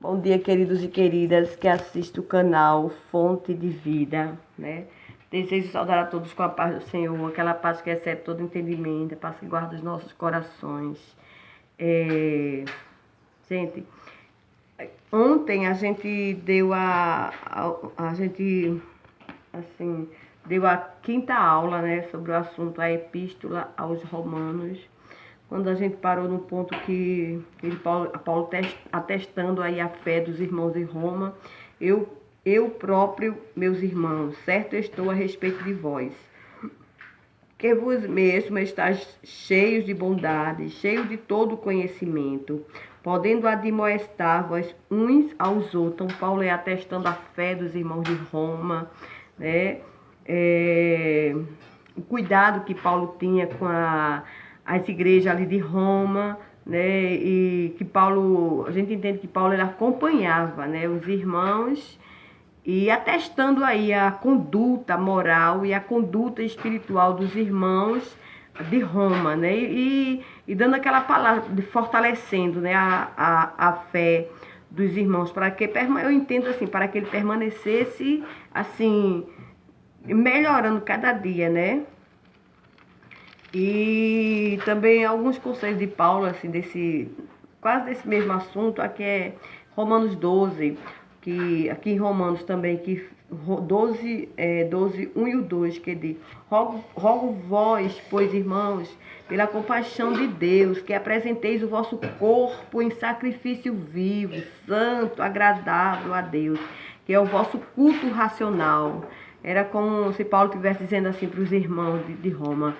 Bom dia, queridos e queridas que assistem o canal Fonte de Vida, né? Desejo saudar a todos com a paz do Senhor, aquela paz que excede todo entendimento, a paz que guarda os nossos corações. Gente, ontem a gente deu deu a quinta aula, né, sobre o assunto a Epístola aos Romanos. Quando a gente parou no ponto que Paulo atestando aí a fé dos irmãos em Roma, eu próprio, meus irmãos, certo estou a respeito de vós, que vos mesmo estáis cheios de bondade, cheios de todo conhecimento, podendo admoestar-vos uns aos outros. Então, Paulo é atestando a fé dos irmãos de Roma, né? O cuidado que Paulo tinha com as igrejas ali de Roma, né? E que Paulo, a gente entende que Paulo ele acompanhava, né, os irmãos e atestando aí a conduta moral e a conduta espiritual dos irmãos de Roma, né? E dando aquela palavra, de fortalecendo, né, a fé dos irmãos, para que, eu entendo assim, para que ele permanecesse assim, melhorando cada dia, né? E também alguns conselhos de Paulo, assim, quase desse mesmo assunto, aqui é Romanos 12, que aqui em Romanos também, que 12, 1 e o 2, que diz: rogo vós, pois, irmãos, pela compaixão de Deus, que apresenteis o vosso corpo em sacrifício vivo, santo, agradável a Deus, que é o vosso culto racional. Era como se Paulo estivesse dizendo assim para os irmãos de Roma: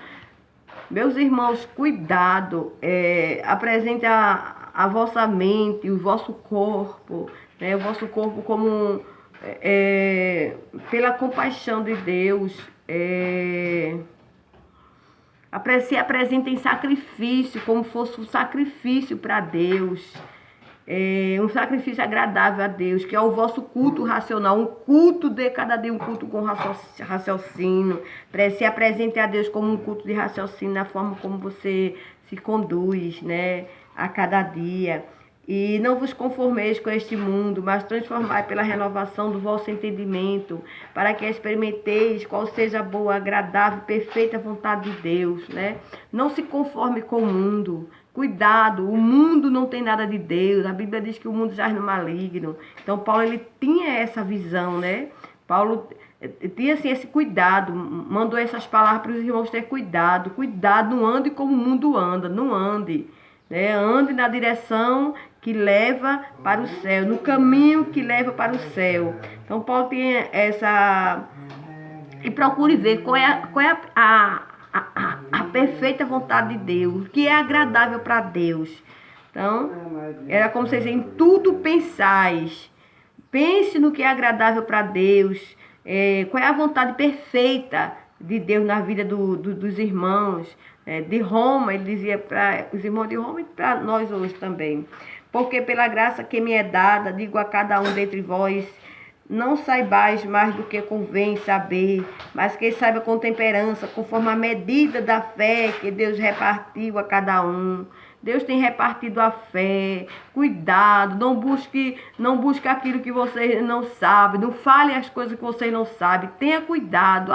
meus irmãos, cuidado, apresente a vossa mente, o vosso corpo, né, o vosso corpo como pela compaixão de Deus, se apresenta em sacrifício, como fosse um sacrifício para Deus, um sacrifício agradável a Deus, que é o vosso culto racional, um culto de cada dia, um culto com raciocínio. Se apresente a Deus como um culto de raciocínio, na forma como você se conduz, né, a cada dia. E não vos conformeis com este mundo, mas transformai pela renovação do vosso entendimento, para que experimenteis qual seja a boa, agradável, perfeita vontade de Deus, né? Não se conforme com o mundo. Cuidado, o mundo não tem nada de Deus. A Bíblia diz que o mundo jaz no maligno. Então, Paulo, ele tinha essa visão, né? Paulo tinha, assim, esse cuidado. Mandou essas palavras para os irmãos ter cuidado. Cuidado, não ande como o mundo anda. Não ande, né? Ande na direção que leva para o céu. No caminho que leva para o céu. Então, Paulo tinha essa... E procure ver qual é a perfeita vontade de Deus, o que é agradável para Deus. Então, era como se em tudo pensais. Pense no que é agradável para Deus. Qual é a vontade perfeita de Deus na vida dos irmãos de Roma. Ele dizia para os irmãos de Roma e para nós hoje também. Porque pela graça que me é dada, digo a cada um dentre vós, não saibais mais do que convém saber, mas que saiba com temperança, conforme a medida da fé que Deus repartiu a cada um. Deus tem repartido a fé. Cuidado, não busque aquilo que você não sabe, não fale as coisas que você não sabe. Tenha cuidado,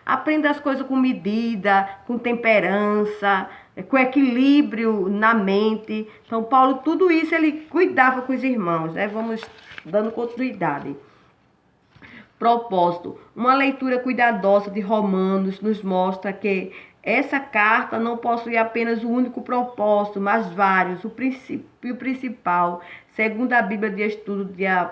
aprenda as coisas com medida, com temperança, com equilíbrio na mente. Então, Paulo, tudo isso ele cuidava com os irmãos, né? Vamos dando continuidade. Propósito. Uma leitura cuidadosa de Romanos nos mostra que essa carta não possui apenas o único propósito, mas vários. O principal, segundo a Bíblia de Estudo de a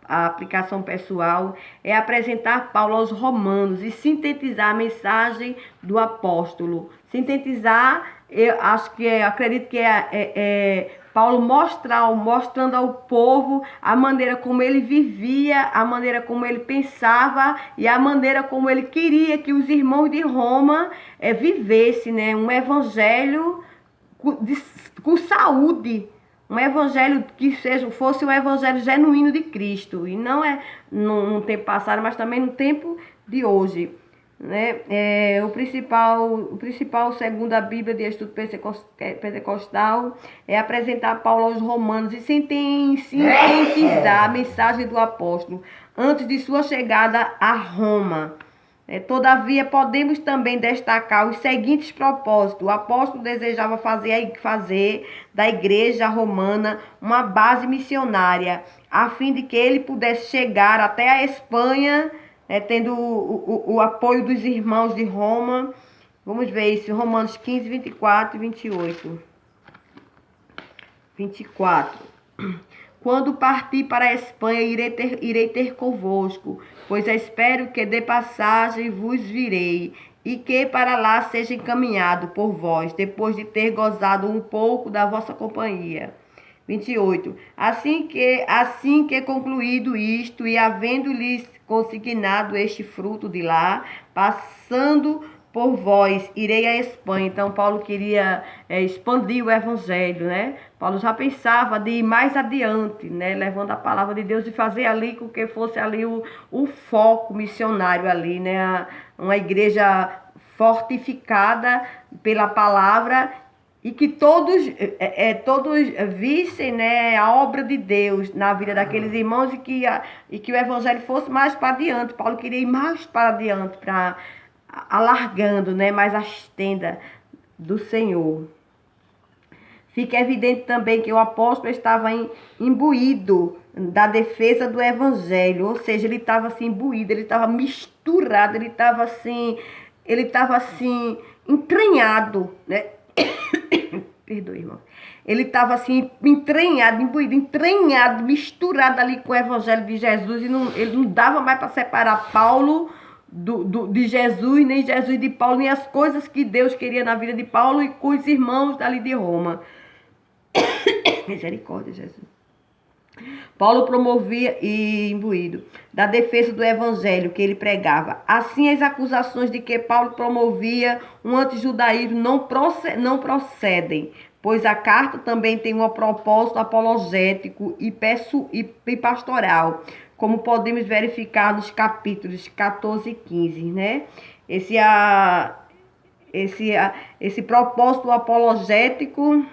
aplicação pessoal, é apresentar Paulo aos romanos e sintetizar a mensagem do apóstolo. Sintetizar, acredito que Paulo mostrando ao povo a maneira como ele vivia, a maneira como ele pensava e a maneira como ele queria que os irmãos de Roma vivessem, né? Um evangelho com saúde, um evangelho que fosse um evangelho genuíno de Cristo, e não num tempo passado, mas também no tempo de hoje. né? O principal, segundo a Bíblia de Estudo Pentecostal, é apresentar Paulo aos romanos e sintetizar a mensagem do apóstolo antes de sua chegada a Roma. Todavia, podemos também destacar os seguintes propósitos. O apóstolo desejava fazer da igreja romana uma base missionária, a fim de que ele pudesse chegar até a Espanha, tendo o apoio dos irmãos de Roma. Vamos ver isso, Romanos 15, 24 e 28. 24. Quando partir para a Espanha, irei ter convosco, pois espero que de passagem vos virei, e que para lá seja encaminhado por vós, depois de ter gozado um pouco da vossa companhia. 28. Assim que concluído isto, e havendo-lhes consignado este fruto de lá, passando por vós, irei à Espanha. Então, Paulo queria expandir o evangelho, né? Paulo já pensava de ir mais adiante, né? Levando a palavra de Deus e fazer ali com que fosse ali o foco missionário ali, né? Uma igreja fortificada pela palavra e que todos vissem, né, a obra de Deus na vida daqueles irmãos e que o evangelho fosse mais para adiante. Paulo queria ir mais para adiante, para alargando, né, mais as tendas do Senhor. Fica evidente também que o apóstolo estava imbuído da defesa do evangelho, ou seja, ele estava assim imbuído, ele estava misturado, ele estava assim entranhado, né? Perdoe, irmão. Ele estava assim entranhado, imbuído, entranhado, misturado ali com o evangelho de Jesus, e ele não dava mais para separar Paulo de Jesus, nem Jesus de Paulo, nem as coisas que Deus queria na vida de Paulo e com os irmãos dali de Roma. Misericórdia, Jesus. Paulo promovia e imbuído da defesa do evangelho que ele pregava. Assim, as acusações de que Paulo promovia um antijudaísmo não procedem, pois a carta também tem um propósito apologético e pastoral, como podemos verificar nos capítulos 14 e 15, né? Esse propósito apologético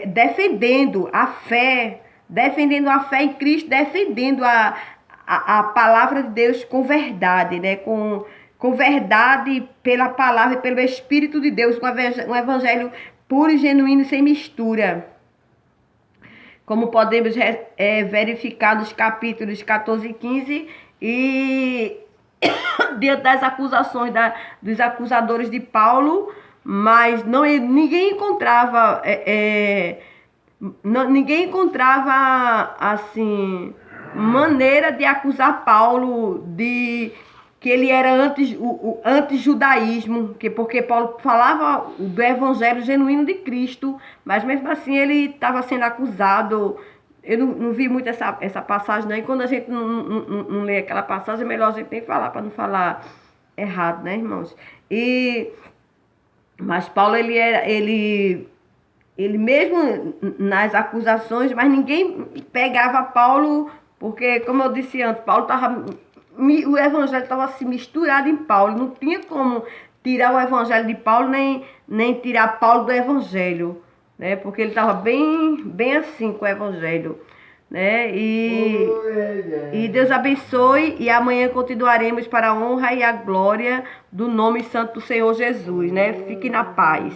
defendendo a fé em Cristo, defendendo a palavra de Deus com verdade, né? Com verdade pela palavra e pelo Espírito de Deus, com um evangelho puro e genuíno, sem mistura. Como podemos verificar nos capítulos 14 e 15, e diante das acusações dos acusadores de Paulo, mas ninguém encontrava assim maneira de acusar Paulo de que ele era anti-judaísmo, porque Paulo falava do evangelho genuíno de Cristo, mas mesmo assim ele estava sendo acusado. Eu não vi muito essa passagem, né? E quando a gente não lê aquela passagem, é melhor a gente nem falar, para não falar errado, né, irmãos? Mas Paulo, ele mesmo nas acusações, mas ninguém pegava Paulo, porque, como eu disse antes, o evangelho estava assim misturado em Paulo. Não tinha como tirar o evangelho de Paulo, nem tirar Paulo do evangelho, né? Porque ele estava bem assim com o evangelho, né? E Deus abençoe, e amanhã continuaremos para a honra e a glória do nome santo do Senhor Jesus, né? Fique na paz.